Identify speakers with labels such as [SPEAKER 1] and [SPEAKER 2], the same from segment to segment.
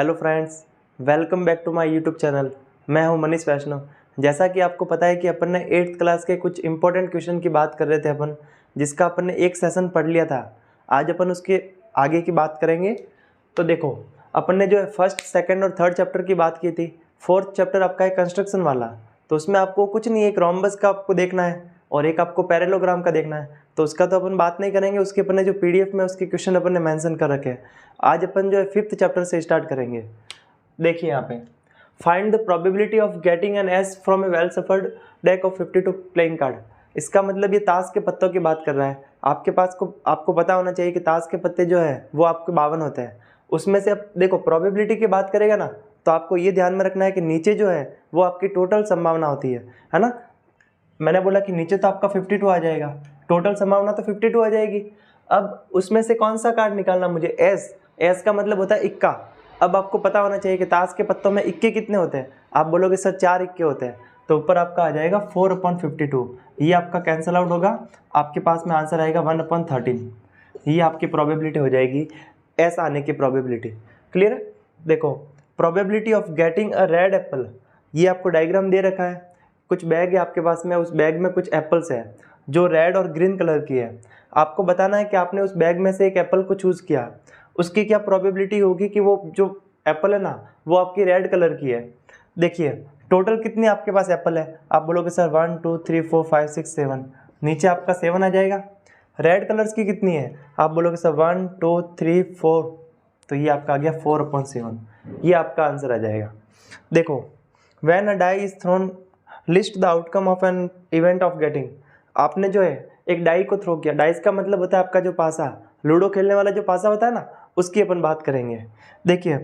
[SPEAKER 1] Hello friends, welcome back to my YouTube channel. मैं हूं मनीष वैष्णव। जैसा कि आपको पता है कि अपन ने 8th क्लास के कुछ इंपॉर्टेंट क्वेश्चन की बात कर रहे थे अपन, जिसका अपन ने एक सेशन पढ़ लिया था। आज अपन उसके आगे की बात करेंगे। तो देखो, अपन ने जो है फर्स्ट, सेकंड और थर्ड चैप्टर की बात की थी। फोर्थ चैप्टर आपका है कंस्ट्रक्शन वाला। तो उसमें आपको कुछ नहीं, एक रोम्बस का आपको देखना है और एक आपको पैरेललोग्राम का देखना है। तो उसका तो अपन बात नहीं करेंगे, उसके अपन ने जो पीडीएफ में उसके क्वेश्चन अपन ने मेंशन कर रखे हैं। आज अपन जो है 5th चैप्टर से स्टार्ट करेंगे। देखिए यहाँ पे, find the probability of getting an S from A well suffered deck of 52 playing card. इसका मतलब ये ताश के पत्तों की बात कर रहा है। आपको पता होना चाहिए कि ताश के पत्ते जो है वो आपके 52 होते हैं। उसमें से अब देखो, प्रोबेबिलिटी की बात करेगा ना, तो आपको ये ध्यान में रखना है कि नीचे जो है वो आपकी टोटल संभावना होती है ना। मैंने बोला कि नीचे तो आपका 52 आ जाएगा, टोटल संभावना तो 52 आ जाएगी। अब उसमें से कौन सा कार्ड निकालना मुझे? एस का मतलब होता है इक्का। अब आपको पता होना चाहिए कि ताश के पत्तों में इक्के कितने होते हैं। आप बोलोगे सर 4 इक्के होते हैं, तो ऊपर आपका आ जाएगा 4/52। ये आपका कैंसिल आउट होगा, आपके पास में आंसर आएगा 1/13। ये आपकी प्रोबेबिलिटी हो जाएगी, एस आने की प्रोबेबिलिटी। क्लियर है? देखो, probability of getting a red Apple, ये आपको डायग्राम दे रखा है। कुछ बैग है आपके पास में, उस बैग में कुछ एप्पल्स है जो रेड और ग्रीन कलर की है। आपको बताना है कि आपने उस बैग में से एक एप्पल को चूज़ किया, उसकी क्या प्रोबेबिलिटी होगी कि वो जो एप्पल है ना वो आपकी रेड कलर की है। देखिए, टोटल कितने आपके पास एप्पल है? आप बोलोगे सर 1 2 3 4 5 6 7, नीचे आपका 7 आ जाएगा। रेड कलर्स की कितनी है? आप बोलोगे सर 1 2 3 4, तो ये आपका आ गया 4/7। ये आपका आंसर आ जाएगा। देखो, when a die is thrown list the outcome of an event of getting. आपने जो है एक डाई को थ्रो किया। डाइस का मतलब होता है आपका जो पासा, लूडो खेलने वाला जो पासा होता है ना, उसकी अपन बात करेंगे। देखिए,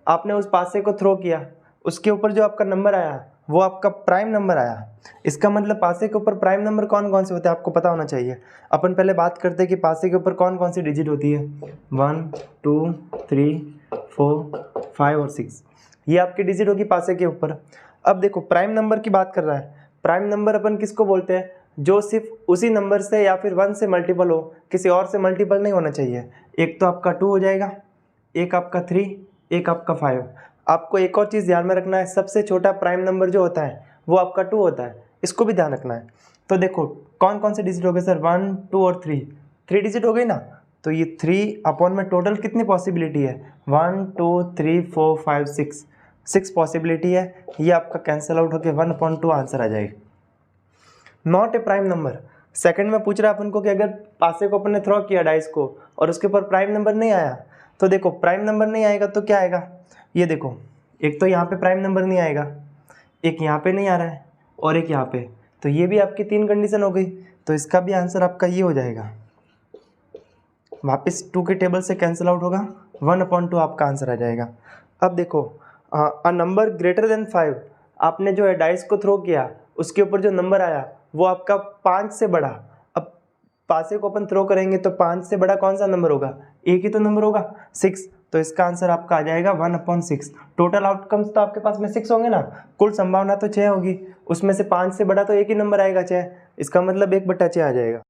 [SPEAKER 1] आपने उस पासे को थ्रो किया, उसके ऊपर जो आपका नंबर आया वो आपका प्राइम नंबर आया। इसका मतलब पासे के ऊपर प्राइम नंबर कौन कौन से होते हैं आपको पता होना चाहिए। अपन पहले बात करते हैं कि पासे के ऊपर कौन कौन सी डिजिट होती है। 1 2 3 4 5 और 6, ये आपकी डिजिट होगी पासे के ऊपर। अब देखो, प्राइम नंबर की बात कर रहा है। प्राइम नंबर अपन किसको बोलते हैं? जो सिर्फ उसी नंबर से या फिर 1 से मल्टीपल हो, किसी और से मल्टीपल नहीं होना चाहिए। एक तो आपका 2 हो जाएगा, एक आपका 3, एक आपका 5। आपको एक और चीज़ ध्यान में रखना है, सबसे छोटा प्राइम नंबर जो होता है वो आपका 2 होता है। इसको भी ध्यान रखना है। तो देखो, कौन कौन से डिजिट हो गए सर? 1 2 और 3 डिजिट हो गई ना। तो ये 3 अपॉन में टोटल कितनी पॉसिबिलिटी है? 1 2 3 4 5 6 पॉसिबिलिटी है। ये आपका कैंसिल आउट होकर 1/2 आंसर आ जाएगा। Not a prime number, second में पूछ रहा है अपन को कि अगर पासे को अपन ने थ्रो किया डाइस को और उसके ऊपर प्राइम नंबर नहीं आया, तो देखो प्राइम नंबर नहीं आएगा तो क्या आएगा? ये देखो, एक तो यहाँ पे प्राइम नंबर नहीं आएगा, एक यहाँ पे नहीं आ रहा है और एक यहाँ पे। तो ये भी आपकी 3 कंडीशन हो गई। तो इसका भी आंसर आपका ये हो जाएगा, वापस 2 के टेबल से कैंसिल आउट होगा, 1/2 आपका आंसर आ जाएगा। अब देखो, अ नंबर ग्रेटर देन 5, आपने जो है डाइस को थ्रो किया, उसके ऊपर जो नंबर आया वो आपका 5 से बड़ा। अब पासे को अपन थ्रो करेंगे तो 5 से बड़ा कौन सा नंबर होगा? एक ही तो नंबर होगा, 6। तो इसका आंसर आपका आ जाएगा 1/6। टोटल आउटकम्स तो आपके पास में 6 होंगे ना, कुल संभावना तो 6 होगी, उसमें से 5 से बड़ा तो एक ही नंबर आएगा 6। इसका मतलब 1/6 आ जाएगा।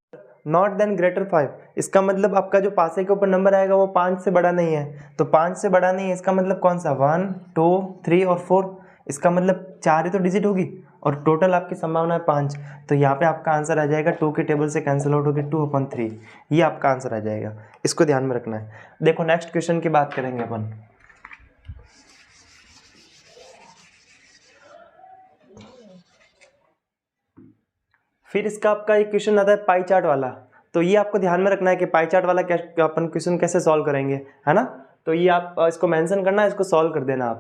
[SPEAKER 1] नॉट देन ग्रेटर 5, इसका मतलब आपका जो पासे के ऊपर नंबर आएगा वो 5 से बड़ा नहीं है। तो 5 से बड़ा नहीं है, इसका मतलब कौन सा? 1 2 3 और 4। इसका मतलब 4 ही तो डिजिट होगी और टोटल आपकी संभावना है 5। तो यहाँ पे आपका आंसर आ जाएगा, 2 के टेबल से कैंसिल आउट होगी 2/3। ये आपका आंसर आ जाएगा। इसको ध्यान में रखना है। देखो, नेक्स्ट क्वेश्चन की बात करेंगे अपन। फिर इसका आपका एक क्वेश्चन आता है पाई चार्ट वाला। तो ये आपको ध्यान में रखना है कि पाई चार्ट वाला अपन क्वेश्चन कैसे सॉल्व करेंगे, है ना। तो ये आप इसको मेंशन करना है, इसको सॉल्व कर देना आप।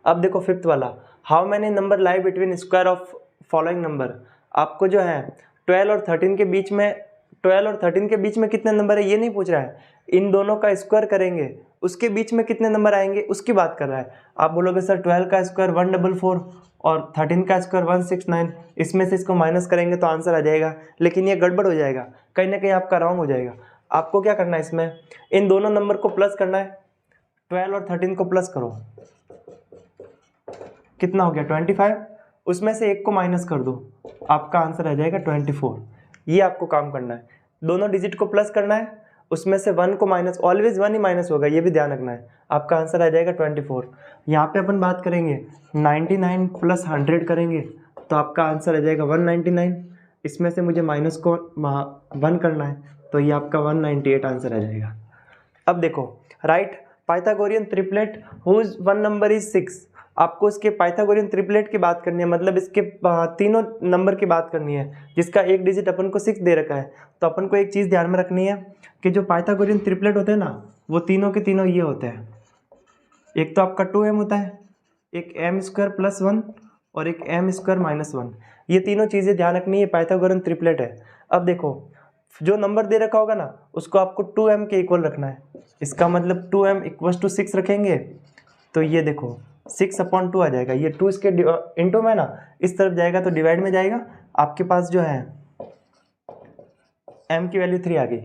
[SPEAKER 1] अब देखो 5th वाला, how many number lie between square of following number. आपको जो है 12 और 13 के बीच में, 12 और 13 के बीच में कितने नंबर है ये नहीं पूछ रहा है, इन दोनों का स्क्वायर करेंगे उसके बीच में कितने नंबर आएंगे उसकी बात कर रहा है। आप बोलोगे सर 12 का स्क्वायर 144 और 13 का स्क्वायर 169, इसमें से इसको माइनस करेंगे तो आंसर आ जाएगा। लेकिन ये गड़बड़ हो जाएगा, कहीं ना कहीं आपका रॉन्ग हो जाएगा। आपको क्या करना है, इसमें इन दोनों नंबर को प्लस करना है। 12 और 13 को प्लस करो, कितना हो गया? 25। उसमें से एक को माइनस कर दो, आपका आंसर आ जाएगा 24। ये आपको काम करना है, दोनों डिजिट को प्लस करना है उसमें से 1 को माइनस, ऑलवेज 1 ही माइनस होगा, ये भी ध्यान रखना है। आपका आंसर आ जाएगा 24। यहाँ पे अपन बात करेंगे 99 प्लस 100 करेंगे तो आपका आंसर आ जाएगा 199। इसमें से मुझे माइनस को 1 करना है तो ये आपका 198 आंसर आ जाएगा। अब देखो, right Pythagorean triplet whose one number is 6। आपको इसके पाइथागोरियन ट्रिपलेट की बात करनी है, मतलब इसके तीनों नंबर की बात करनी है जिसका एक डिजिट अपन को 6 दे रखा है। तो अपन को एक चीज़ ध्यान में रखनी है कि जो पाइथागोरियन ट्रिपलेट होते हैं ना, वो तीनों के तीनों ये होते हैं। एक तो आपका 2m होता है, एक m² + 1 और एक m² - 1। ये तीनों चीज़ें ध्यान रखनी है, पाइथागोरियन ट्रिपलेट है। अब देखो, जो नंबर दे रखा होगा ना उसको आपको 2m के इक्वल रखना है। इसका मतलब 2m = 6 रखेंगे तो ये देखो 6/2 आ जाएगा। ये 2 इसके इंटू में ना इस तरफ जाएगा तो डिवाइड में जाएगा। आपके पास जो है m की वैल्यू 3 आ गई।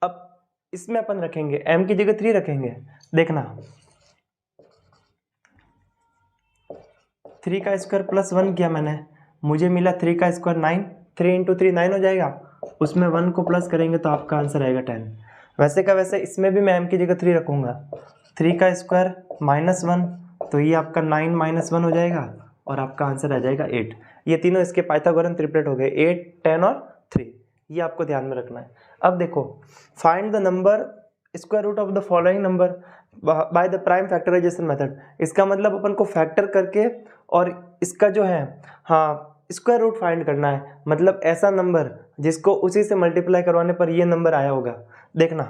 [SPEAKER 1] अब इसमें अपन रखेंगे m की जगह 3 रखेंगे। देखना 3 का स्क्वायर प्लस 1 किया मैंने, मुझे मिला 3 का स्क्वायर 9। 3 × 3 9 हो जाएगा। उसमें 1 को प्लस करेंगे तो आपका आंसर आएगा 10। वैसे का वैसे इसमें भी मैं m की जगह 3 रखूँगा। 3 का स्क्वायर -1 तो ये आपका 9 - 1 हो जाएगा और आपका आंसर आ जाएगा 8। ये तीनों इसके पाइथागोरन ट्रिपलेट हो गए, 8, 10 और 3। ये आपको ध्यान में रखना है। अब देखो, find the number square root of the following number by the prime factorisation method. इसका मतलब अपन को फैक्टर करके और इसका जो है स्क्वायर रूट फाइंड करना है। मतलब ऐसा नंबर जिसको उसी से मल्टीप्लाई करवाने पर ये नंबर आया होगा। देखना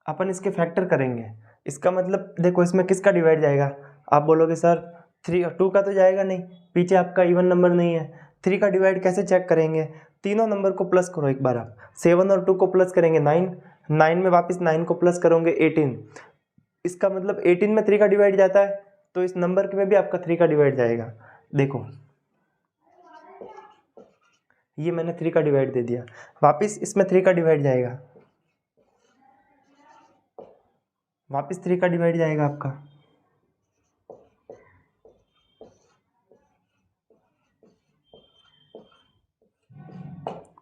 [SPEAKER 1] अपन इसके फैक्टर करेंगे। इसका मतलब देखो इसमें किसका डिवाइड जाएगा। आप बोलोगे सर 3 और 2 का तो जाएगा नहीं, पीछे आपका इवन नंबर नहीं है। 3 का डिवाइड कैसे चेक करेंगे, तीनों नंबर को प्लस करो एक बार। आप 7 और 2 को प्लस करेंगे 9, 9 में वापस 9 को प्लस करोगे 18। इसका मतलब 18 में 3 का डिवाइड जाता है तो इस नंबर में भी आपका 3 का डिवाइड जाएगा। देखो ये मैंने 3 का डिवाइड दे दिया, वापस इसमें 3 का डिवाइड जाएगा, वापस 3 का डिवाइड जाएगा आपका।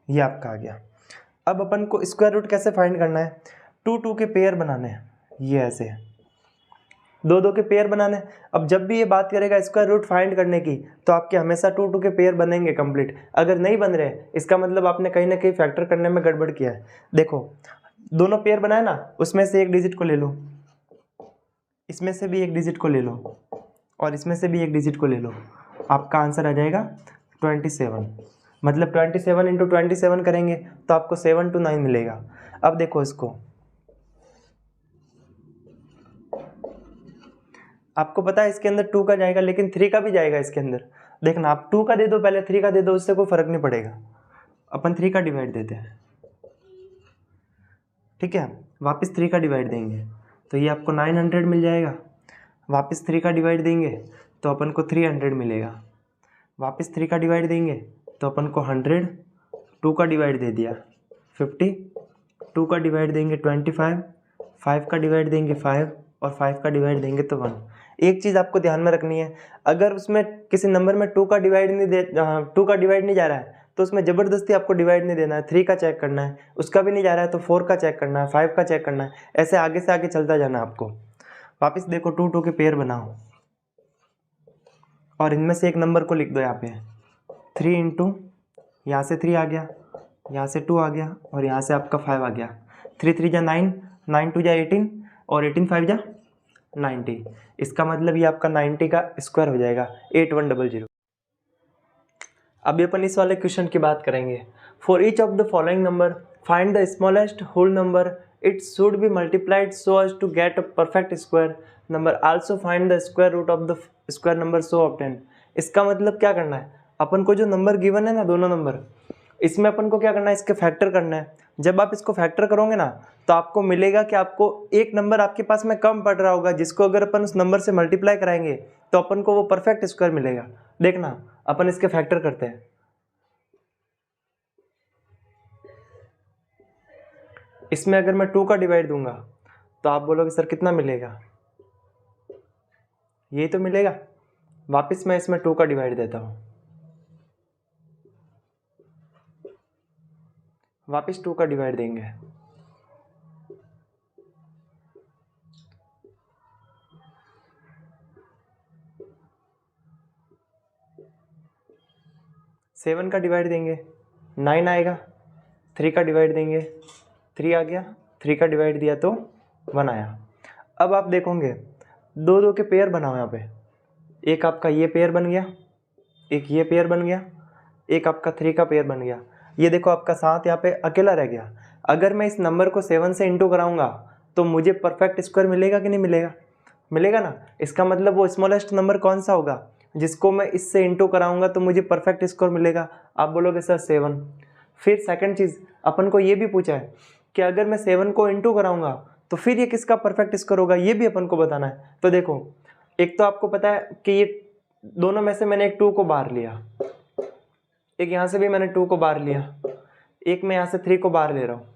[SPEAKER 1] ये आपका आ गया। अब अपन को स्क्वायर रूट कैसे फाइंड करना है, 2 2 के पेयर बनाने हैं। ये ऐसे 2 2 के पेयर बनाने हैं। अब जब भी ये बात करेगा स्क्वायर रूट फाइंड करने की तो आपके हमेशा 2 2 के पेयर बनेंगे कंप्लीट। अगर नहीं बन रहे इसका मतलब आपने कहीं ना कहीं फैक्टर करने में गड़बड़ किया है। देखो दोनों पेयर बनाए ना, उसमें से एक डिजिट को ले लो, इसमें से भी एक डिजिट को ले लो और इसमें से भी एक डिजिट को ले लो। आपका आंसर आ जाएगा 27। मतलब 27 × 27 करेंगे तो आपको 7 to 9 मिलेगा। अब देखो इसको, आपको पता है इसके अंदर 2 का जाएगा लेकिन 3 का भी जाएगा इसके अंदर। देखना आप 2 का दे दो पहले, 3 का दे दो, उससे कोई फर्क नहीं पड़ेगा। अपन 3 का डिवाइड देते हैं, ठीक है। वापस 3 का डिवाइड देंगे तो ये आपको 900 मिल जाएगा। वापस 3 का डिवाइड देंगे तो अपन को 300 मिलेगा। वापस 3 का डिवाइड देंगे तो अपन को 100, 2 का डिवाइड दे दिया 50, 2 का डिवाइड देंगे 25, 5 का डिवाइड देंगे 5 और 5 का डिवाइड देंगे तो 1। एक चीज़ आपको ध्यान में रखनी है, अगर उसमें किसी नंबर में 2 का डिवाइड नहीं जा रहा है तो उसमें ज़बरदस्ती आपको डिवाइड नहीं देना है। 3 का चेक करना है, उसका भी नहीं जा रहा है तो 4 का चेक करना है, 5 का चेक करना है। ऐसे आगे से आगे चलता जाना आपको। वापस देखो 2 2 के पेयर बनाओ और इनमें से एक नंबर को लिख दो यहाँ पे 3 इंटू, यहाँ से 3 आ गया, यहाँ से 2 आ गया और यहाँ से आपका 5 आ गया। 3 3 जा 9, 9 2 जा 18 और 18 5 जा 90। इसका मतलब ये आपका 90 का स्क्वायर हो जाएगा 8100। अभी अपन इस वाले क्वेश्चन की बात करेंगे। For each of the following number find the smallest whole number it should be multiplied so as to get a perfect square number. Also find the square root of the square number so obtain. इसका मतलब क्या करना है, अपन को जो number given है ना, दोनों नंबर, इसमें अपन को क्या करना है, इसके फैक्टर करना है। जब आप इसको फैक्टर करोगे ना तो आपको मिलेगा कि आपको एक नंबर आपके पास में कम पड़ रहा होगा, जिसको अगर अपन उस नंबर से मल्टीप्लाई कराएंगे तो अपन को वो परफेक्ट स्क्वायर मिलेगा। देखना अपन इसके फैक्टर करते हैं। इसमें अगर मैं 2 का डिवाइड दूंगा तो आप बोलोगे सर कितना मिलेगा, यही तो मिलेगा। वापस मैं इसमें 2 का डिवाइड देता हूँ, वापस 2 का डिवाइड देंगे, सेवन का डिवाइड देंगे 9 आएगा, 3 का डिवाइड देंगे 3 आ गया, 3 का डिवाइड दिया तो 1 आया। अब आप देखोगे दो दो के पेयर बनाओ यहाँ पे, एक आपका ये पेयर बन गया, एक ये पेयर बन गया, एक आपका 3 का पेयर बन गया। ये देखो आपका 7 यहाँ पे अकेला रह गया। अगर मैं इस नंबर को 7 से इंटू कराऊंगा तो मुझे परफेक्ट स्क्वायर मिलेगा कि नहीं मिलेगा? मिलेगा ना। इसका मतलब वो स्मॉलेस्ट नंबर कौन सा होगा जिसको मैं इससे इंटू कराऊंगा तो मुझे परफेक्ट स्क्वायर मिलेगा। आप बोलोगे सर 7। फिर सेकंड चीज़ अपन को ये भी पूछा है कि अगर मैं 7 को इंटू कराऊंगा तो फिर ये किसका परफेक्ट स्क्वायर होगा, ये भी अपन को बताना है। तो देखो एक तो आपको पता है कि ये दोनों में से मैंने एक 2 को बाहर लिया, एक यहाँ से भी मैंने 2 को बाहर लिया, एक मैं यहाँ से 3 को बाहर ले रहा हूँ।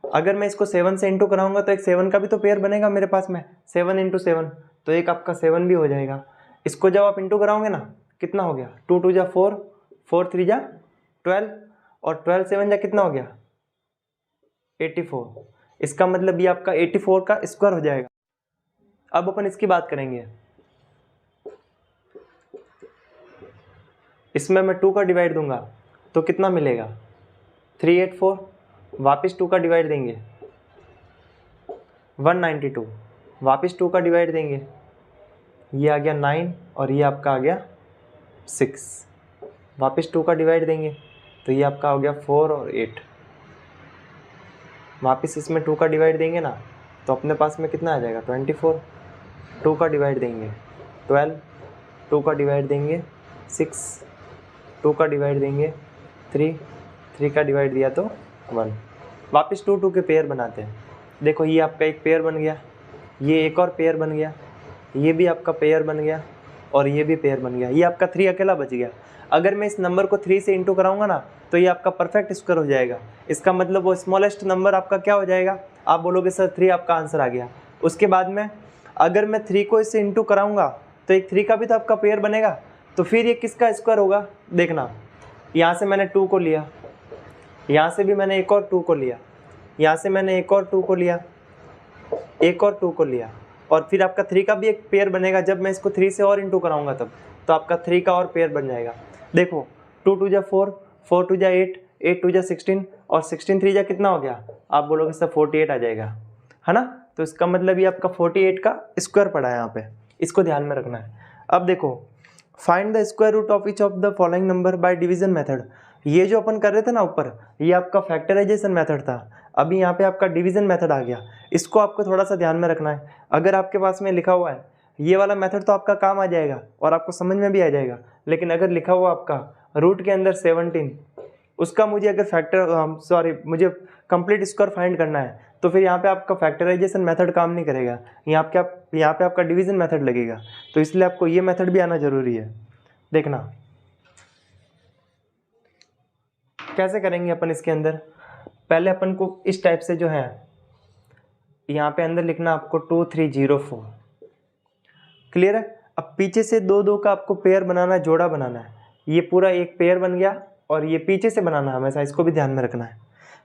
[SPEAKER 1] अगर मैं इसको 7 से इंटू कराऊंगा तो एक 7 का भी तो पेयर बनेगा मेरे पास में, 7 इंटू 7, तो एक आपका 7 भी हो जाएगा। इसको जब आप इंटू कराओगे ना कितना हो गया, 2 2 जा 4, 4 3 जा 12, और 12 7 जा कितना हो गया 84। इसका मतलब ये आपका 84 का स्क्वायर हो जाएगा। अब अपन इसकी बात करेंगे, इसमें मैं 2 का डिवाइड दूंगा तो कितना मिलेगा 384, वापस 2 का डिवाइड देंगे 192, वापस 2 का डिवाइड देंगे, ये आ गया 9 और ये आपका आ गया 6, वापस 2 का डिवाइड देंगे तो ये आपका हो गया 4 और 8, वापस इसमें 2 का डिवाइड देंगे ना तो अपने पास में कितना आ जाएगा 24, 2 का डिवाइड देंगे 12, 2 का डिवाइड देंगे 6, 2 का डिवाइड देंगे 3, 3 का डिवाइड दिया तो 1। वापस 2 2 के पेयर बनाते हैं। देखो ये आपका एक पेयर बन गया, ये एक और पेयर बन गया, ये भी आपका पेयर बन गया और ये भी पेयर बन गया, ये आपका 3 अकेला बच गया। अगर मैं इस नंबर को 3 से इंटू कराऊंगा ना तो ये आपका परफेक्ट स्क्वायर हो जाएगा। इसका मतलब वो स्मॉलेस्ट नंबर आपका क्या हो जाएगा, आप बोलोगे सर 3 आपका आंसर आ गया। उसके बाद में अगर मैं 3 को इससे इंटू कराऊंगा तो एक 3 का भी तो आपका पेयर बनेगा, तो फिर ये किसका स्क्वायर होगा। देखना यहाँ से मैंने 2 को लिया, यहाँ से भी मैंने एक और 2 को लिया, यहाँ से मैंने एक और 2 को लिया, एक और 2 को लिया, और फिर आपका 3 का भी एक पेयर बनेगा जब मैं इसको 3 से और इंटू कराऊंगा तब, तो आपका 3 का और पेयर बन जाएगा। देखो 2 2 जा 4, 4 2 जा 8, 8 2 जा 16 और 16 3 जा कितना हो गया, आप बोलोगे सर 48 आ जाएगा, है ना। तो इसका मतलब ये आपका 48 का स्क्वायर पड़ा है यहाँ पे, इसको ध्यान में रखना है। अब देखो find the square root of each of the following number by division method. ये जो अपन कर रहे थे ना ऊपर, ये आपका फैक्टराइजेशन मेथड था, अभी यहाँ पे आपका डिवीजन मेथड आ गया। इसको आपको थोड़ा सा ध्यान में रखना है। अगर आपके पास में लिखा हुआ है ये वाला मेथड तो आपका काम आ जाएगा और आपको समझ में भी आ जाएगा, लेकिन अगर लिखा हुआ आपका रूट के अंदर 17, उसका मुझे अगर मुझे कंप्लीट स्क्वायर फाइंड करना है तो फिर यहाँ पे आपका फैक्टराइजेशन मेथड काम नहीं करेगा, यहाँ पे आपका डिवीजन मेथड लगेगा। तो इसलिए आपको ये मेथड भी आना जरूरी है। देखना कैसे करेंगे अपन इसके अंदर। पहले अपन को इस टाइप से जो है यहाँ पे अंदर लिखना आपको 2304, क्लियर है। अब पीछे से 2 2 का आपको पेयर बनाना है, जोड़ा बनाना है। ये पूरा एक पेयर बन गया और ये पीछे से बनाना है हमेशा, इसको भी ध्यान में रखना है।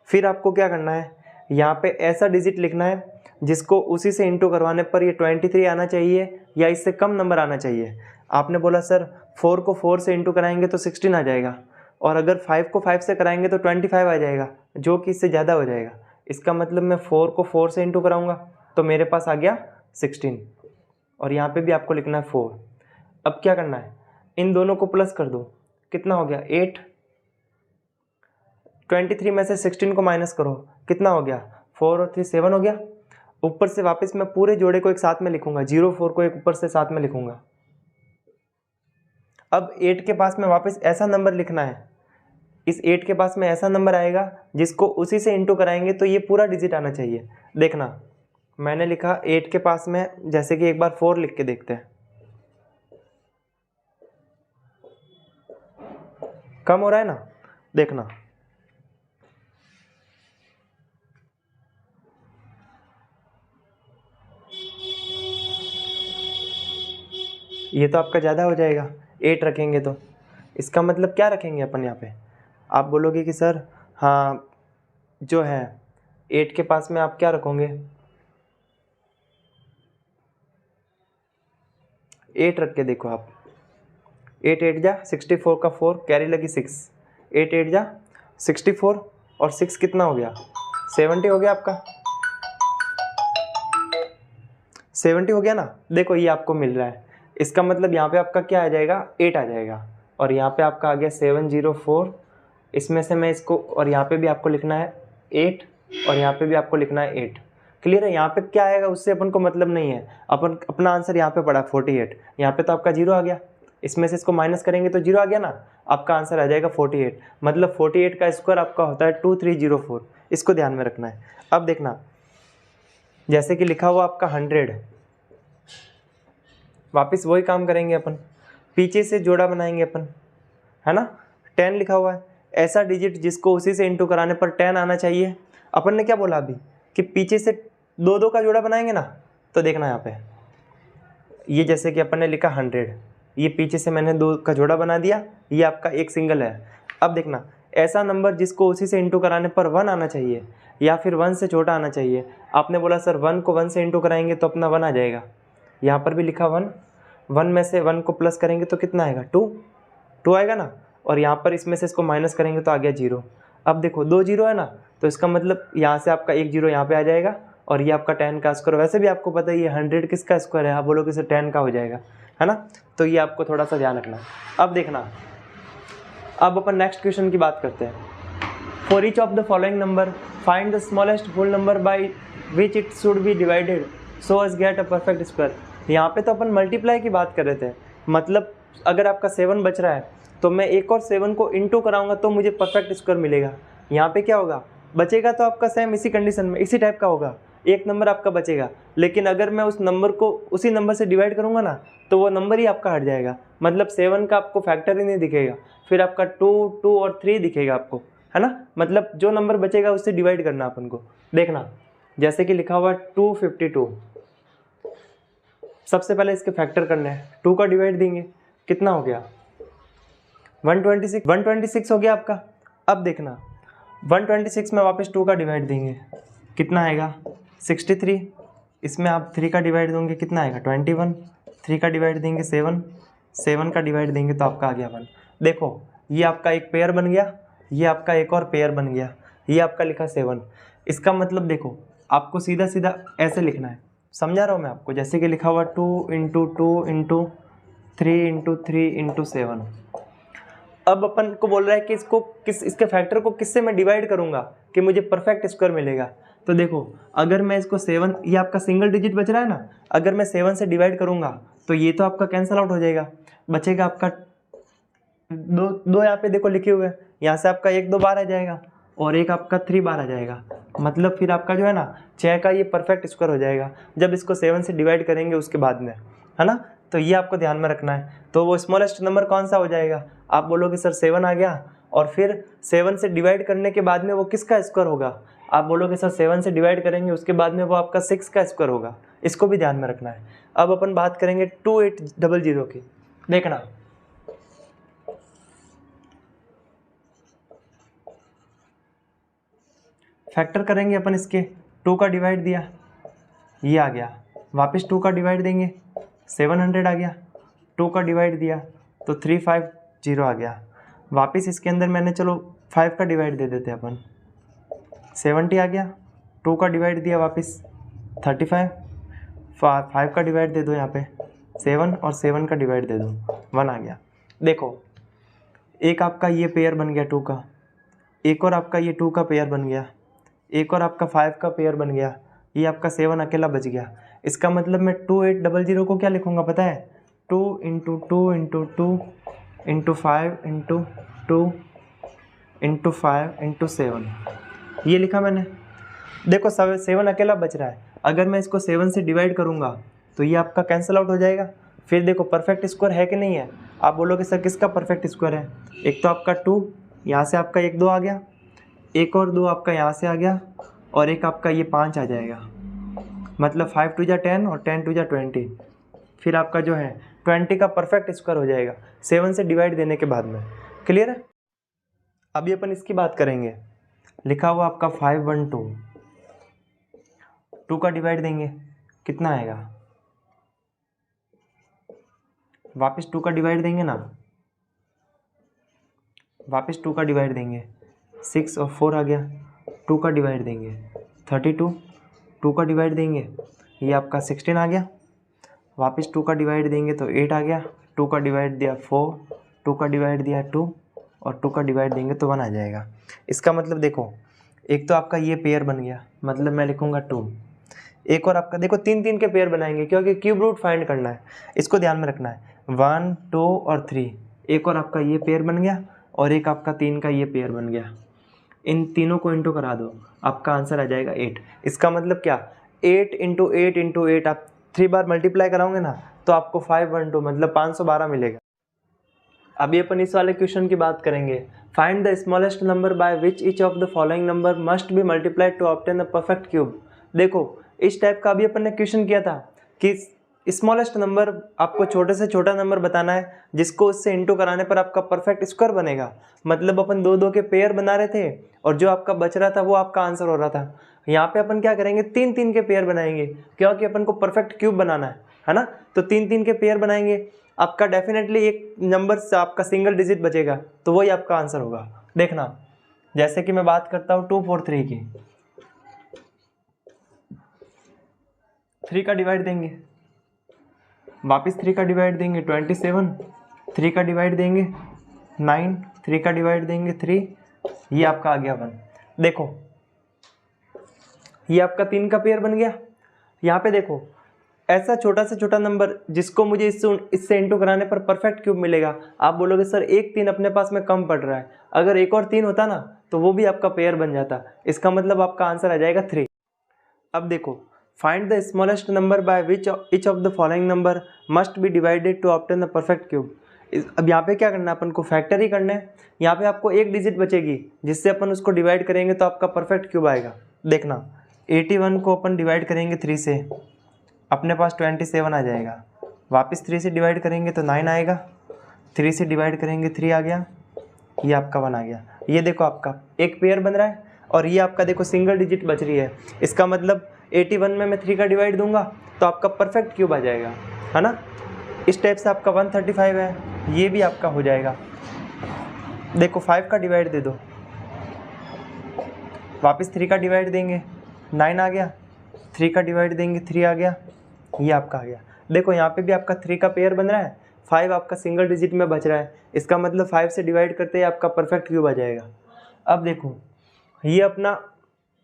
[SPEAKER 1] फिर आपको क्या करना है, यहाँ पे ऐसा डिजिट लिखना है जिसको उसी से इंटू करवाने पर ये 23 आना चाहिए या इससे कम नंबर आना चाहिए। आपने बोला सर 4 को 4 से इंटू कराएंगे तो 16 आ जाएगा, और अगर 5 को 5 से कराएंगे तो 25 आ जाएगा, जो कि इससे ज़्यादा हो जाएगा। इसका मतलब मैं 4 को 4 से इंटू कराऊंगा तो मेरे पास आ गया 16, और यहाँ पे भी आपको लिखना है 4। अब क्या करना है, इन दोनों को प्लस कर दो, कितना हो गया 8, 23 में से 16 को माइनस करो, कितना हो गया 4 और 3 7 हो गया। ऊपर से वापस मैं पूरे जोड़े को एक साथ में लिखूंगा, 04 को एक ऊपर से साथ में लिखूंगा। अब 8 के पास में वापस ऐसा नंबर लिखना है, इस 8 के पास में ऐसा नंबर आएगा जिसको उसी से इंटू कराएंगे तो ये पूरा डिजिट आना चाहिए। देखना मैंने लिखा 8 के पास में, जैसे कि एक बार 4 लिख के देखते हैं, कम हो रहा है ना। देखना ये तो आपका ज़्यादा हो जाएगा, 8 रखेंगे तो इसका मतलब क्या रखेंगे अपन यहाँ पे। आप बोलोगे कि सर हाँ जो है 8 के पास में आप क्या रखोगे, 8 रख के देखो आप, 8 8 जा 64 का 4 कैरी लगी 6, 8 8 जा 64 और 6 कितना हो गया, 70 हो गया आपका, 70 हो गया ना। देखो ये आपको मिल रहा है, इसका मतलब यहाँ पे आपका क्या आ जाएगा, 8 आ जाएगा, और यहाँ पे आपका आ गया 704, इसमें से मैं इसको, और यहाँ पे भी आपको लिखना है 8 और यहाँ पे भी आपको लिखना है 8। क्लियर है। यहाँ पे क्या आएगा उससे अपन को मतलब नहीं है, अपन अपना आंसर यहाँ पे पड़ा 48, यहाँ पे तो आपका 0 आ गया, इसमें से इसको माइनस करेंगे तो 0 आ गया ना, आपका आंसर आ जाएगा 48। मतलब 48 का स्क्वायर आपका होता है 2304, इसको ध्यान में रखना है। अब देखना, जैसे कि लिखा हुआ आपका 100, वापस वही काम करेंगे अपन, पीछे से जोड़ा बनाएंगे अपन, है ना। 10 लिखा हुआ है, ऐसा डिजिट जिसको उसी से इंटू कराने पर 10 आना चाहिए। अपन ने क्या बोला अभी कि पीछे से 2 2 का जोड़ा बनाएंगे ना, तो देखना यहाँ पे, ये जैसे कि अपन ने लिखा 100, ये पीछे से मैंने 2 का जोड़ा बना दिया, ये आपका एक सिंगल है। अब देखना, ऐसा नंबर जिसको उसी से इंटू कराने पर 1 आना चाहिए या फिर 1 से छोटा आना चाहिए। आपने बोला सर 1 को 1 से इंटू कराएंगे तो अपना 1 आ जाएगा, यहाँ पर भी लिखा 1, 1 में से 1 को प्लस करेंगे तो कितना आएगा, 2 आएगा ना, और यहाँ पर इसमें से इसको माइनस करेंगे तो आ गया 0। अब देखो 2 0 है ना, तो इसका मतलब यहाँ से आपका 1 0 यहाँ पे आ जाएगा, और ये आपका 10 का स्क्वायर, वैसे भी आपको पता है ये 100 किसका स्क्वायर है, आप बोलोगे सर 10 का हो जाएगा, है ना। तो ये आपको थोड़ा सा ध्यान रखना। अब देखना, अब अपन नेक्स्ट क्वेश्चन की बात करते हैं। For each of the following number find the smallest whole number by which it should be divided so as get a perfect square. यहाँ पे तो अपन मल्टीप्लाई की बात कर रहे थे, मतलब अगर आपका 7 बच रहा है तो मैं एक और 7 को इंटू कराऊंगा तो मुझे परफेक्ट स्क्वायर मिलेगा। यहाँ पे क्या होगा, बचेगा तो आपका सेम इसी कंडीशन में इसी टाइप का होगा, एक नंबर आपका बचेगा, लेकिन अगर मैं उस नंबर को उसी नंबर से डिवाइड करूँगा ना तो वो नंबर ही आपका हट जाएगा, मतलब 7 का आपको फैक्टर ही नहीं दिखेगा, फिर आपका 2 2 और 3 दिखेगा आपको, है ना। मतलब जो नंबर बचेगा उससे डिवाइड करना अपन को। देखना, जैसे कि लिखा हुआ 252, सबसे पहले इसके फैक्टर करने हैं, 2 का डिवाइड देंगे, कितना हो गया 126 हो गया आपका। अब देखना 126 में वापस 2 का डिवाइड देंगे, कितना आएगा 63, इसमें आप 3 का डिवाइड दोगे कितना आएगा 21, 3 का डिवाइड देंगे 7, 7 का डिवाइड देंगे तो आपका आ गया 1। देखो ये आपका एक पेयर बन गया, ये आपका एक और पेयर बन गया, ये आपका लिखा 7। इसका मतलब देखो आपको सीधा सीधा ऐसे लिखना है, समझा रहा हूँ मैं आपको, जैसे कि लिखा हुआ 2 इंटू 2 इंटू 3 इंटू 3 इंटू 7। अब अपन को बोल रहा है कि इसके फैक्टर को किससे मैं डिवाइड करूंगा कि मुझे परफेक्ट स्क्वायर मिलेगा। तो देखो अगर मैं इसको 7, ये आपका सिंगल डिजिट बच रहा है ना, अगर मैं 7 से डिवाइड करूंगा तो ये तो आपका कैंसिल आउट हो जाएगा, बचेगा आपका 2 यहाँ पे देखो लिखे हुए हैं, यहाँ से आपका 1 2 बार आ जाएगा और एक आपका 3 बार आ जाएगा, मतलब फिर आपका जो है ना 6 का ये परफेक्ट स्क्वायर हो जाएगा जब इसको 7 से डिवाइड करेंगे उसके बाद में, है ना। तो ये आपको ध्यान में रखना है। तो वो स्मॉलेस्ट नंबर कौन सा हो जाएगा, आप बोलोगे सर 7 आ गया, और फिर 7 से डिवाइड करने के बाद में वो किसका स्क्वायर होगा, आप बोलोगे सर 7 से डिवाइड करेंगे उसके बाद में वो आपका 6 का स्क्वायर होगा, इसको भी ध्यान में रखना है। अब अपन बात करेंगे 2800 की। देखना फैक्टर करेंगे अपन इसके, 2 का डिवाइड दिया ये आ गया, वापस 2 का डिवाइड देंगे 700 आ गया, 2 का डिवाइड दिया तो 350 आ गया, वापस इसके अंदर मैंने चलो 5 का डिवाइड दे देते अपन 70 आ गया, 2 का डिवाइड दिया वापस 35, 5 का डिवाइड दे दो यहाँ पे 7 और 7 का डिवाइड दे दो 1 आ गया। देखो एक आपका ये पेयर बन गया 2 का, एक और आपका ये 2 का पेयर बन गया, एक और आपका 5 का पेयर बन गया, ये आपका 7 अकेला बच गया। इसका मतलब मैं 2800 को क्या लिखूँगा पता है, 2 into 2 into 2 into 5 into 2 into 5 into 7, ये लिखा मैंने। देखो 7 अकेला बच रहा है, अगर मैं इसको 7 से डिवाइड करूँगा तो ये आपका कैंसिल आउट हो जाएगा। फिर देखो परफेक्ट स्क्वायर है कि नहीं है, आप बोलोगे सर किसका परफेक्ट स्क्वायर है, एक तो आपका 2, यहाँ से आपका 1 2 आ गया, एक और 2 आपका यहाँ से आ गया, और एक आपका ये 5 आ जाएगा, मतलब 5 2 जा 10 और 10 2 जा 20, फिर आपका जो है 20 का परफेक्ट स्क्वायर हो जाएगा 7 से डिवाइड देने के बाद में। क्लियर है। अभी अपन इसकी बात करेंगे, लिखा हुआ आपका 512, 2 का डिवाइड देंगे कितना आएगा, वापस 2 का डिवाइड देंगे ना, वापस 2 का डिवाइड देंगे, 6 और 4 आ गया, 2 का डिवाइड देंगे 32, 2 का डिवाइड देंगे ये आपका 16 आ गया, वापस 2 का डिवाइड देंगे तो 8 आ गया, 2 का डिवाइड दिया 4, 2 का डिवाइड दिया 2 और 2 का डिवाइड देंगे तो 1 आ जाएगा। इसका मतलब देखो, एक तो आपका ये पेयर बन गया, मतलब मैं लिखूँगा 2। एक और आपका देखो 3 के पेयर बनाएंगे क्योंकि क्यूब रूट फाइंड करना है, इसको ध्यान में रखना है। 1, 2 और 3, एक और आपका ये पेयर बन गया और एक आपका 3 का ये पेयर बन गया। इन तीनों को इंटू करा दो, आपका आंसर आ जाएगा 8। इसका मतलब क्या, 8 इंटू 8 इंटू 8, आप 3 बार मल्टीप्लाई कराओगे ना तो आपको 512 मतलब 512 मिलेगा। अभी अपन इस वाले क्वेश्चन की बात करेंगे। Find the smallest number by which each of the following number must be multiplied to obtain the perfect cube. देखो इस टाइप का अभी अपन ने क्वेश्चन किया था कि स्मॉलेस्ट नंबर, आपको छोटे से छोटा नंबर बताना है जिसको उससे इंटू कराने पर आपका परफेक्ट स्क्वायर बनेगा। मतलब अपन 2 के पेयर बना रहे थे और जो आपका बच रहा था वो आपका आंसर हो रहा था। यहाँ पे अपन क्या करेंगे, 3 के पेयर बनाएंगे क्योंकि अपन को परफेक्ट क्यूब बनाना है ना। तो 3 के पेयर बनाएंगे, आपका डेफिनेटली एक नंबर से आपका सिंगल डिजिट बचेगा तो वही आपका आंसर होगा। देखना, जैसे कि मैं बात करता हूँ 2 4 3 की, 3 का डिवाइड देंगे, वापस 3 का डिवाइड देंगे 27, 3 का डिवाइड देंगे 9, 3 का डिवाइड देंगे 3, ये आपका आ गया 1। देखो ये आपका 3 का पेयर बन गया। यहाँ पे देखो ऐसा छोटा से छोटा नंबर जिसको मुझे इससे इंटू कराने पर परफेक्ट क्यूब मिलेगा। आप बोलोगे सर एक 3 अपने पास में कम पड़ रहा है, अगर एक और 3 होता ना तो वो भी आपका पेयर बन जाता। इसका मतलब आपका आंसर आ जाएगा 3। अब देखो, find the smallest number by which each of the following number must be divided to obtain the perfect cube. अब यहाँ पे क्या करना है, अपन को फैक्टर ही करना है। यहाँ पे आपको एक डिजिट बचेगी जिससे अपन उसको डिवाइड करेंगे तो आपका परफेक्ट क्यूब आएगा। देखना 81 को अपन डिवाइड करेंगे 3 से, अपने पास 27 आ जाएगा, वापस 3 से डिवाइड करेंगे तो 9 आएगा, 3 से डिवाइड करेंगे 3 आ गया, ये आपका 1 आ गया। ये देखो आपका एक पेयर बन रहा है और ये आपका देखो सिंगल डिजिट बच रही है। इसका मतलब 81 में मैं 3 का डिवाइड दूंगा तो आपका परफेक्ट क्यूब आ जाएगा, है ना। इस टाइप से आपका 135 है, ये भी आपका हो जाएगा। देखो 5 का डिवाइड दे दो, वापस 3 का डिवाइड देंगे 9 आ गया, 3 का डिवाइड देंगे 3 आ गया, ये आपका आ गया। देखो यहाँ पे भी आपका 3 का पेयर बन रहा है, 5 आपका सिंगल डिजिट में बच रहा है। इसका मतलब 5 से डिवाइड करते ही आपका परफेक्ट क्यूब आ जाएगा। अब देखो ये अपना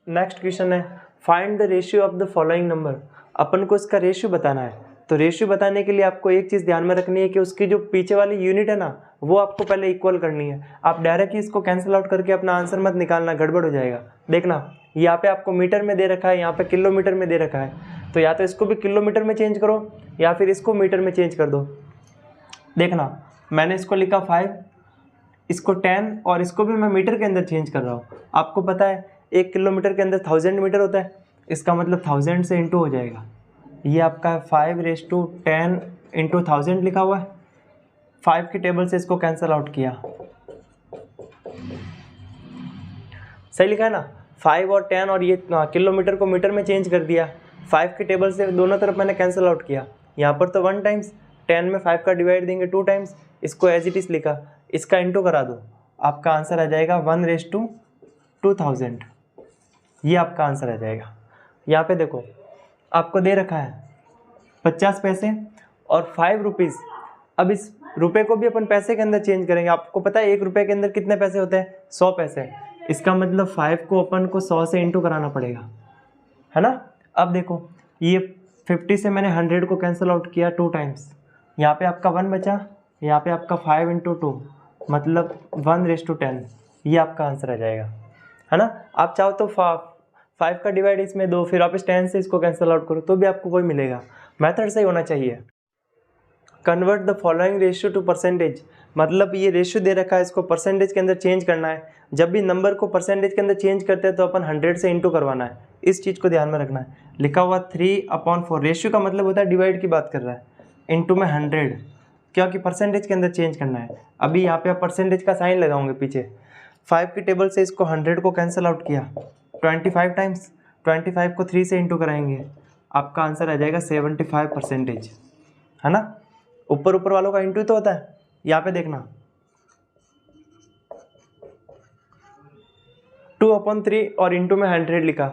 [SPEAKER 1] नेक्स्ट क्वेश्चन है, find the ratio of the following number. अपन को इसका रेशियो बताना है। तो रेशियो बताने के लिए आपको एक चीज़ ध्यान में रखनी है कि उसकी जो पीछे वाली यूनिट है ना वो आपको पहले इक्वल करनी है। आप डायरेक्टली इसको कैंसिल आउट करके अपना आंसर मत निकालना, गड़बड़ हो जाएगा। देखना यहाँ पे आपको मीटर में दे रखा है, यहाँ पे किलोमीटर में दे रखा है, तो या तो इसको भी किलोमीटर में चेंज करो या फिर इसको मीटर में चेंज कर दो। देखना मैंने इसको लिखा 5, इसको 10 और इसको भी मैं मीटर के अंदर चेंज कर रहा हूँ। आपको पता है 1 किलोमीटर के अंदर 1000 मीटर होता है, इसका मतलब 1000 से इंटू हो जाएगा। ये आपका 5⁻10 इंटू 1000 लिखा हुआ है। 5 की टेबल से इसको कैंसिल आउट किया, सही लिखा है ना। 5 और 10 और ये किलोमीटर को मीटर में चेंज कर दिया। 5 की टेबल से दोनों तरफ मैंने कैंसिल आउट किया। यहाँ पर तो 1 टाइम्स, 10 में 5 का डिवाइड देंगे 2 टाइम्स, इसको एज इट इज़ लिखा, इसका इंटू करा दो, आपका आंसर आ जाएगा 1:2000। ये आपका आंसर आ जाएगा। यहाँ पे देखो आपको दे रखा है 50 पैसे और 5 रुपीज़। अब इस रुपए को भी अपन पैसे के अंदर चेंज करेंगे। आपको पता है 1 रुपये के अंदर कितने पैसे होते हैं, 100 पैसे। इसका मतलब 5 को अपन को 100 से इंटू कराना पड़ेगा, है ना। अब देखो ये 50 से मैंने 100 को कैंसिल आउट किया 2 टाइम्स, यहाँ पे आपका 1 बचा, यहाँ पे आपका 5 × 2 मतलब 1:10। ये आपका आंसर आ जाएगा, है ना। आप चाहो तो 5 का डिवाइड इसमें दो, फिर वापस 10 से इसको कैंसिल आउट करो तो भी आपको वही मिलेगा। मेथड सही होना चाहिए। Convert the following ratio two percentage, मतलब ये रेशियो दे रखा है, इसको परसेंटेज के अंदर चेंज करना है। जब भी नंबर को परसेंटेज के अंदर चेंज करते हैं तो अपन 100 से इंटू करवाना है। इस चीज़ को ध्यान में रखना है। लिखा हुआ 3/4, रेशियो का मतलब होता है डिवाइड की बात कर रहा है, इंटू में 100, क्योंकि परसेंटेज के अंदर चेंज करना है। अभी यहाँ पे आप परसेंटेज का साइन लगाओगे पीछे। 5 की टेबल से इसको 100 को कैंसिल आउट किया, 25 टाइम्स, 25 को 3 से इंटू कराएंगे, आपका आंसर आ जाएगा 75%, है ना। ऊपर ऊपर वालों का इंटू तो होता है। यहाँ पे देखना 2/3 और इंटू में 100 लिखा,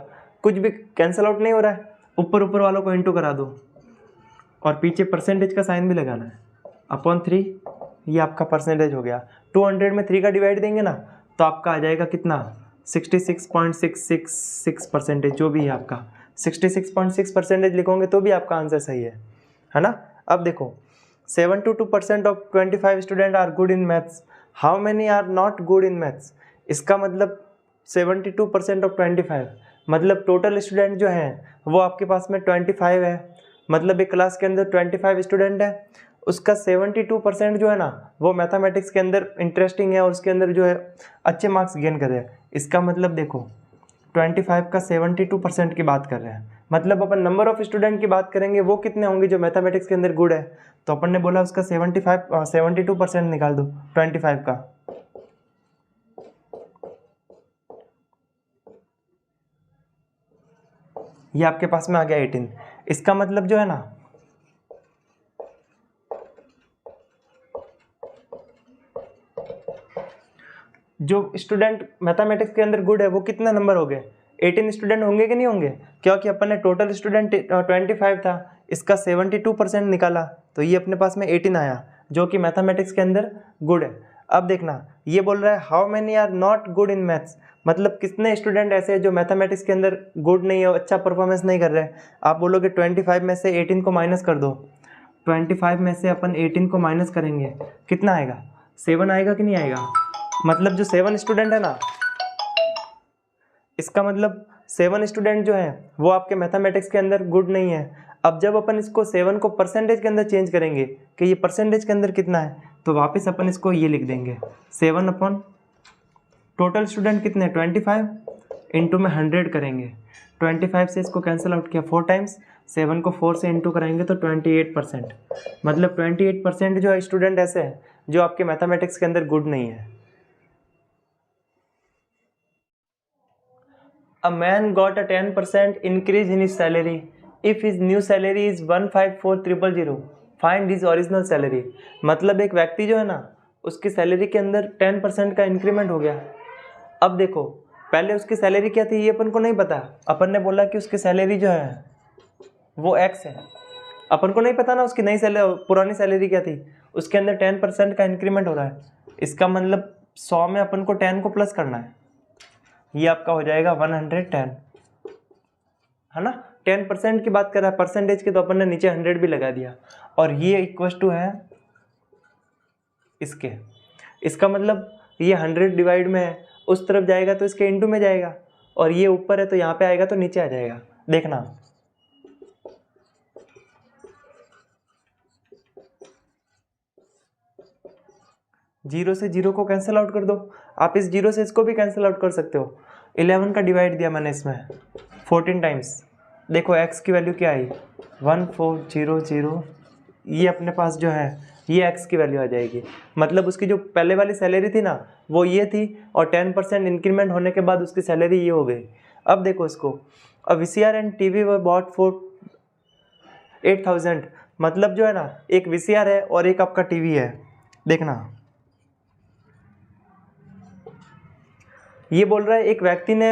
[SPEAKER 1] कुछ भी कैंसिल आउट नहीं हो रहा है, ऊपर ऊपर वालों को इंटू करा दो और पीछे परसेंटेज का साइन भी लगाना है, अपॉन 3, ये आपका परसेंटेज हो गया। 200 में 3 का डिवाइड देंगे ना तो आपका आ जाएगा कितना, 66.666%, जो भी है आपका 66.6% लिखोगे तो भी आपका आंसर सही है ना। अब देखो 72% of 25 student are good in maths, how many are not good in maths. इसका मतलब 72% ऑफ 25, मतलब टोटल स्टूडेंट जो हैं वो आपके पास में 25 है, मतलब एक क्लास के अंदर 25 स्टूडेंट है, उसका 72% जो है ना वो मैथमेटिक्स के अंदर इंटरेस्टिंग है और उसके अंदर जो है अच्छे मार्क्स गेन कर रहे हैं। इसका मतलब देखो 25 का 72% की बात कर रहे हैं, मतलब अपन नंबर ऑफ स्टूडेंट की बात करेंगे वो कितने होंगे जो मैथमेटिक्स के अंदर गुड है, तो अपन ने बोला उसका 72% निकाल दो 25 का। ये आपके पास में आ गया 18। इसका मतलब जो है ना जो स्टूडेंट मैथमेटिक्स के अंदर गुड है वो कितना नंबर हो गए, 18 स्टूडेंट होंगे कि नहीं होंगे, क्योंकि अपन ने टोटल स्टूडेंट 25 था, इसका 72% निकाला तो ये अपने पास में 18 आया जो कि मैथमेटिक्स के अंदर गुड है। अब देखना ये बोल रहा है how many are not good in maths, मतलब कितने स्टूडेंट ऐसे हैं जो मैथमेटिक्स के अंदर गुड नहीं है, अच्छा परफॉर्मेंस नहीं कर रहे हैं। आप बोलोगे 25 में से 18 को माइनस कर दो, 25 में से अपन 18 को माइनस करेंगे कितना आएगा, 7 आएगा कि नहीं आएगा, मतलब जो 7 स्टूडेंट है ना, इसका मतलब 7 स्टूडेंट जो है वो आपके मैथमेटिक्स के अंदर गुड नहीं है। अब जब अपन इसको 7 को परसेंटेज के अंदर चेंज करेंगे कि ये परसेंटेज के अंदर कितना है, तो वापस अपन इसको ये लिख देंगे 7 अपन टोटल स्टूडेंट कितने 25 इंटू में 100 करेंगे, 25 से इसको कैंसिल आउट किया 4 टाइम्स, 7 को 4 से इंटू कराएंगे तो 28%, मतलब 28% जो स्टूडेंट ऐसे हैं जो आपके मैथमेटिक्स के अंदर गुड नहीं है। A man got a 10% increase in his salary. If his new salary is 154,000, find his original salary. मतलब एक व्यक्ति जो है ना उसकी सैलरी के अंदर 10% का इंक्रीमेंट हो गया। अब देखो पहले उसकी सैलरी क्या थी ये अपन को नहीं पता, अपन ने बोला कि उसकी सैलरी जो है वो x है, अपन को नहीं पता ना उसकी नई सैलरी पुरानी सैलरी क्या थी, उसके अंदर 10% का इंक्रीमेंट हो रहा है, इसका मतलब 100 में अपन को 10 को प्लस करना है, ये आपका हो जाएगा 110, है ना। 10% की बात कर रहा है, परसेंटेज की तो अपन ने नीचे 100 भी लगा दिया, और ये इक्वल टू है इसके, इसका मतलब ये 100 डिवाइड में है, उस तरफ जाएगा तो इसके इंटू में जाएगा, और ये ऊपर है तो यहाँ पे आएगा तो नीचे आ जाएगा। देखना 0 से 0 को कैंसिल आउट कर दो, आप इस 0 से इसको भी कैंसिल आउट कर सकते हो। 11 का डिवाइड दिया मैंने इसमें 14 टाइम्स, देखो x की वैल्यू क्या आई 1400, ये अपने पास जो है ये x की वैल्यू आ जाएगी, मतलब उसकी जो पहले वाली सैलरी थी ना वो ये थी, और 10% इंक्रीमेंट होने के बाद उसकी सैलरी ये हो गई। अब देखो इसको, अब VCR and TV were bought for 8,000, मतलब जो है ना एक VCR है और एक आपका TV है। देखना ये बोल रहा है एक व्यक्ति ने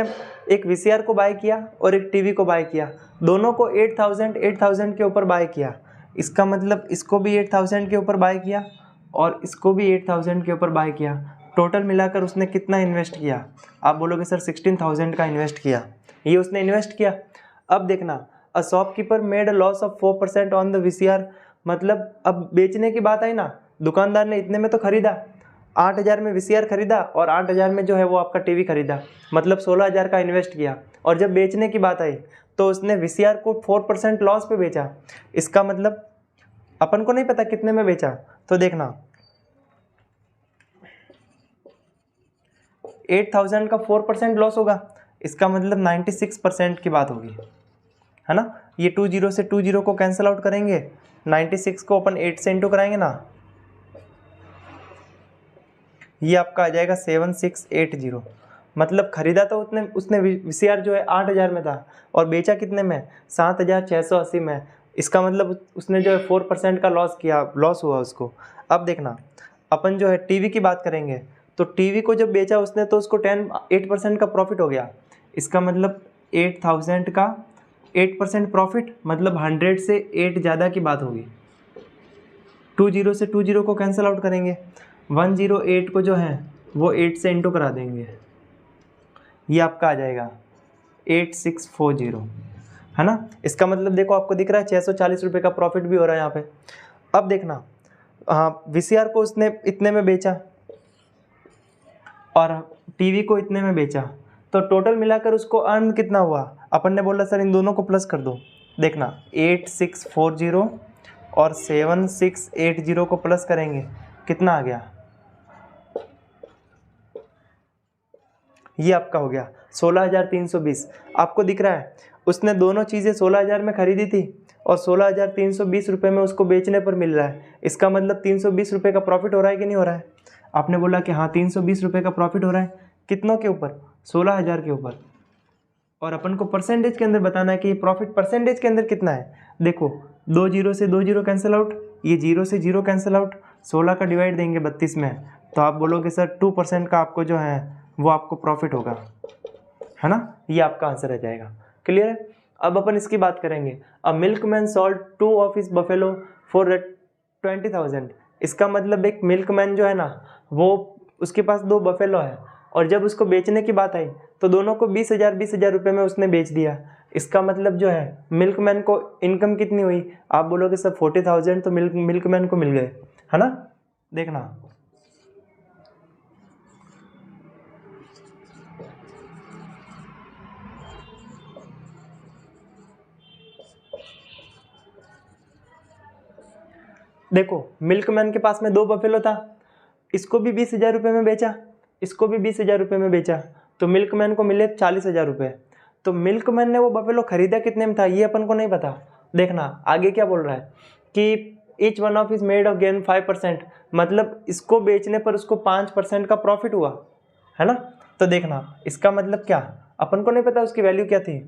[SPEAKER 1] एक VCR को बाय किया और एक TV को बाय किया, दोनों को 8,000 के ऊपर बाय किया, इसका मतलब इसको भी 8,000 के ऊपर बाय किया और इसको भी 8,000 के ऊपर बाय किया, टोटल मिलाकर उसने कितना इन्वेस्ट किया, आप बोलोगे सर 16,000 का इन्वेस्ट किया, ये उसने इन्वेस्ट किया। अब देखना a shopkeeper made a loss of 4% on the VCR, मतलब अब बेचने की बात आई ना, दुकानदार ने इतने में तो खरीदा, 8,000 में VCR खरीदा और 8,000 में जो है वो आपका TV खरीदा, मतलब 16,000 का इन्वेस्ट किया, और जब बेचने की बात आई तो उसने VCR को 4% लॉस पे बेचा, इसका मतलब अपन को नहीं पता कितने में बेचा, तो देखना 8,000 का 4% लॉस होगा, इसका मतलब 96% की बात होगी, है ना। ये 20 से 20 को कैंसिल आउट करेंगे, 96 को अपन 8 से इंटू कराएंगे ना, ये आपका आ जाएगा 7680। मतलब खरीदा तो उसने VCR जो है 8000 में था और बेचा कितने में, 7680 में। इसका मतलब उसने जो है 4% का लॉस हुआ उसको। अब देखना, अपन जो है टीवी की बात करेंगे, तो टीवी को जब बेचा उसने तो उसको 8% का प्रॉफिट हो गया। इसका मतलब 8000 का 8% प्रॉफिट, मतलब 100 से 8 ज़्यादा की बात होगी। 20 से 20 को कैंसिल आउट करेंगे, 108 को जो है वो 8 से इंटू करा देंगे, ये आपका आ जाएगा 8640, है ना। इसका मतलब देखो आपको दिख रहा है 640 रुपये का प्रॉफिट भी हो रहा है यहाँ पे। अब देखना, हाँ VCR को उसने इतने में बेचा और टीवी को इतने में बेचा, तो टोटल मिलाकर उसको अर्न कितना हुआ। अपन ने बोला सर इन दोनों को प्लस कर दो। देखना 8640 और 7680 को प्लस करेंगे, कितना आ गया, ये आपका हो गया 16320। आपको दिख रहा है उसने दोनों चीज़ें 16000 में खरीदी थी और 16320 रुपये में उसको बेचने पर मिल रहा है। इसका मतलब 320 रुपये का प्रॉफिट हो रहा है कि नहीं हो रहा है। आपने बोला कि हाँ 320 रुपये का प्रॉफिट हो रहा है, कितनों के ऊपर, 16000 के ऊपर। और अपन को परसेंटेज के अंदर बताना है कि ये प्रॉफिट परसेंटेज के अंदर कितना है। देखो 2 जीरो से 2 जीरो कैंसिल आउट, ये 0 से 0 कैंसिल आउट, 16 का डिवाइड देंगे 32 में, तो आप बोलोगे सर 2% का आपको जो है वो आपको प्रॉफिट होगा, है ना। ये आपका आंसर आ जाएगा। क्लियर है। अब अपन इसकी बात करेंगे, a milkman sold 2 of his buffalo for 20,000। इसका मतलब एक मिल्कमैन जो है ना, वो उसके पास 2 बफेलो है और जब उसको बेचने की बात आई तो दोनों को 20,000 रुपये में उसने बेच दिया। इसका मतलब जो है मिल्कमैन को इनकम कितनी हुई, आप बोलोगे सर 40,000 तो मिल्कमैन को मिल गए, है ना। देखना देखो मिल्कमैन के पास में 2 बफेलो था, इसको भी 20,000 रुपये में बेचा, इसको भी 20,000 रुपये में बेचा, तो मिल्कमैन को मिले 40,000 रुपये। तो मिल्कमैन ने वो बफेलो खरीदा कितने में था ये अपन को नहीं पता। देखना आगे क्या बोल रहा है कि each one of is made of gain 5%, मतलब इसको बेचने पर उसको 5% का प्रॉफिट हुआ, है ना। तो देखना इसका मतलब क्या, अपन को नहीं पता उसकी वैल्यू क्या थी,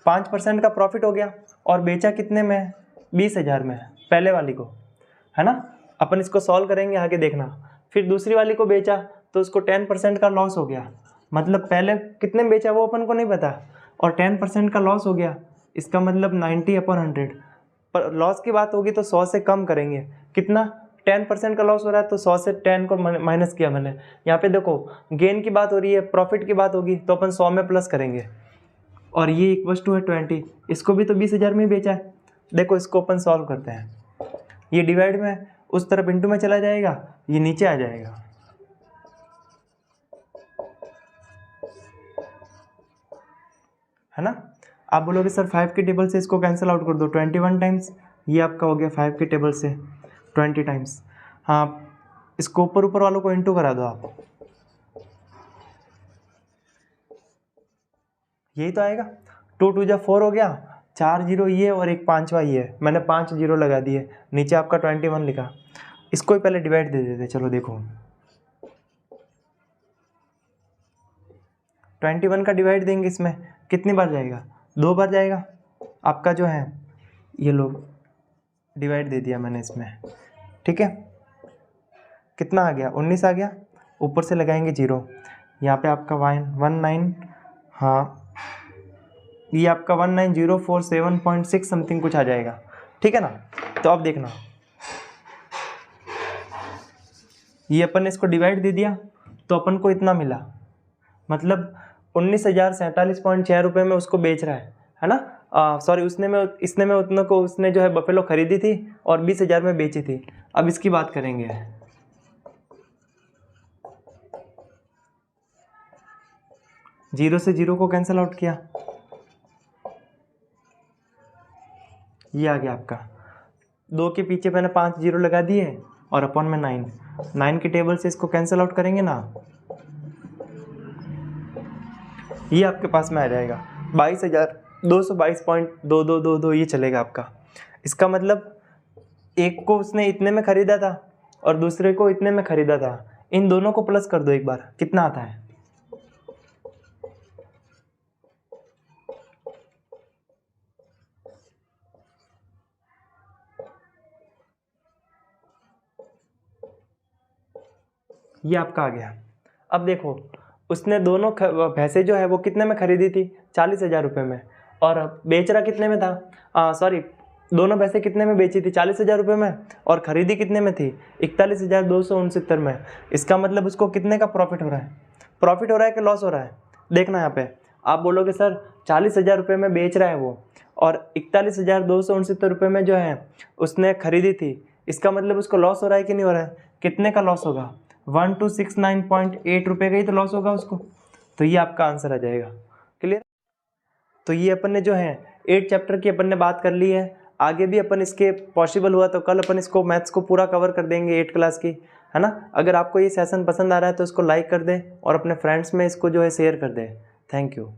[SPEAKER 1] 5% का प्रॉफिट हो गया और बेचा कितने में, 20,000 में पहले वाली को, है ना। अपन इसको सॉल्व करेंगे आगे, देखना। फिर दूसरी वाली को बेचा तो उसको 10% का लॉस हो गया, मतलब पहले कितने में बेचा वो अपन को नहीं पता और 10% का लॉस हो गया। इसका मतलब 90/100, पर लॉस की बात होगी तो 100 से कम करेंगे, कितना, 10% का लॉस हो रहा है तो 100 से 10 को माइनस किया मैंने। यहाँ पे देखो गेन की बात हो रही है, प्रॉफिट की बात होगी तो अपन 100 में प्लस करेंगे। और ये इक्वल्स टू है 20, इसको भी तो 20,000 में ही बेचा है। देखो इसको अपन सॉल्व करते हैं, ये डिवाइड में उस तरफ इंटू में चला जाएगा, ये नीचे आ जाएगा, है ना। आप बोलोगे सर 5 के टेबल से इसको कैंसिल आउट कर दो 21 टाइम्स, ये आपका हो गया 5 के टेबल से 20 टाइम्स। हाँ इसको ऊपर ऊपर वालों को इंटू करा दो आप, यही तो आएगा। 2 2 जा 4 हो गया, 4 जीरो ये और एक 5वां ये है, मैंने 5 जीरो लगा दिए, नीचे आपका 21 लिखा। इसको ही पहले डिवाइड दे देते, चलो देखो 21 का डिवाइड देंगे इसमें कितनी बार जाएगा, 2 बार जाएगा। आपका जो है ये लो डिवाइड दे दिया मैंने इसमें, ठीक है। कितना आ गया, 19 आ गया, ऊपर से लगाएंगे 0, यहाँ पे आपका 19, हाँ ये आपका 19047.6 समथिंग कुछ आ जाएगा, ठीक है ना। तो अब देखना ये अपन ने इसको डिवाइड दे दिया तो अपन को इतना मिला, मतलब 19,047.6 रुपये में उसको बेच रहा है ना। सॉरी इसने में उतने को उसने जो है बफेलो खरीदी थी और 20,000 में बेची थी। अब इसकी बात करेंगे, 0 से 0 को कैंसिल आउट किया, ये आ गया आपका, 2 के पीछे मैंने 5 जीरो लगा दिए और अपॉन में 9 के टेबल से इसको कैंसिल आउट करेंगे ना, ये आपके पास में आ जाएगा 22,222.2222, ये चलेगा आपका। इसका मतलब एक को उसने इतने में ख़रीदा था और दूसरे को इतने में ख़रीदा था। इन दोनों को प्लस कर दो एक बार, कितना आता है? ये आपका आ गया। अब देखो, उसने दोनों भैंसें जो है वो कितने में खरीदी थी? 40,000 रुपये में। और बेच रहा कितने में था? सॉरी, दोनों भैंसें कितने में बेची थी? 40,000 रुपये में। और ख़रीदी कितने में थी? 41,269 में। इसका मतलब उसको कितने का प्रॉफिट हो रहा है? प्रॉफिट हो रहा है कि लॉस हो रहा है? देखना यहाँ पे, आप बोलोगे सर 40,000 रुपये में बेच रहा है वो, और 41,269 रुपये में जो है उसने खरीदी थी। इसका मतलब उसको लॉस हो रहा है कि नहीं हो रहा है? कितने का लॉस होगा? 1269.8 रुपये का ही तो लॉस होगा उसको। तो ये आपका आंसर आ जाएगा। क्लियर? तो ये अपन ने जो है 8 चैप्टर की अपन ने बात कर ली है। आगे भी अपन इसके पॉसिबल हुआ तो कल अपन इसको मैथ्स को पूरा कवर कर देंगे 8 क्लास की, है ना। अगर आपको ये सेशन पसंद आ रहा है तो इसको लाइक कर दें और अपने फ्रेंड्स में इसको जो है शेयर कर दें। Thank you.